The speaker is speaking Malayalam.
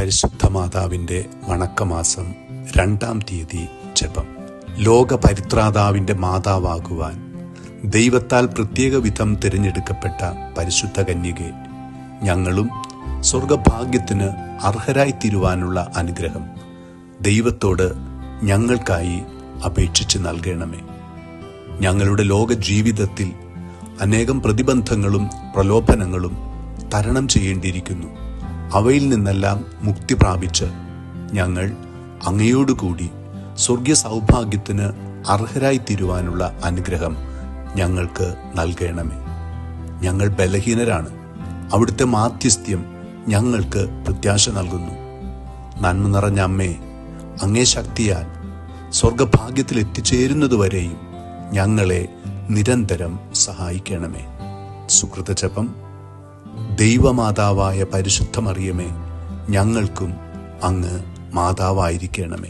പരിശുദ്ധ മാതാവിൻ്റെ വണക്കമാസം 2-ാം തീയതി ജപം. ലോക പരിത്രാതാവിൻ്റെ മാതാവാകുവാൻ ദൈവത്താൽ പ്രത്യേക വിധം തിരഞ്ഞെടുക്കപ്പെട്ട പരിശുദ്ധ കന്യകെ, ഞങ്ങളും സ്വർഗഭാഗ്യത്തിന് അർഹരായിത്തീരുവാനുള്ള അനുഗ്രഹം ദൈവത്തോട് ഞങ്ങൾക്കായി അപേക്ഷിച്ച് നൽകണമേ. ഞങ്ങളുടെ ലോക ജീവിതത്തിൽ അനേകം പ്രതിബന്ധങ്ങളും പ്രലോഭനങ്ങളും തരണം ചെയ്യേണ്ടിയിരിക്കുന്നു. അവയിൽ നിന്നെല്ലാം മുക്തി പ്രാപിച്ച് ഞങ്ങൾ അങ്ങയോടുകൂടി സ്വർഗീയ സൗഭാഗ്യത്തിന് അർഹരായിത്തീരുവാനുള്ള അനുഗ്രഹം ഞങ്ങൾക്ക് നൽകണമേ. ഞങ്ങൾ ബലഹീനരാണ്. അവിടുത്തെ മാധ്യസ്ഥ്യം ഞങ്ങൾക്ക് പ്രത്യാശ നൽകുന്നു. നന്മ നിറഞ്ഞ അമ്മേ, അങ്ങേ ശക്തിയാൽ സ്വർഗഭാഗ്യത്തിൽ എത്തിച്ചേരുന്നതുവരെയും ഞങ്ങളെ നിരന്തരം സഹായിക്കണമേ. സുകൃത ജപം. ദൈവമാതാവായ പരിശുദ്ധ മറിയമേ, ഞങ്ങൾക്കും അങ്ങ് മാതാവായിരിക്കണമേ.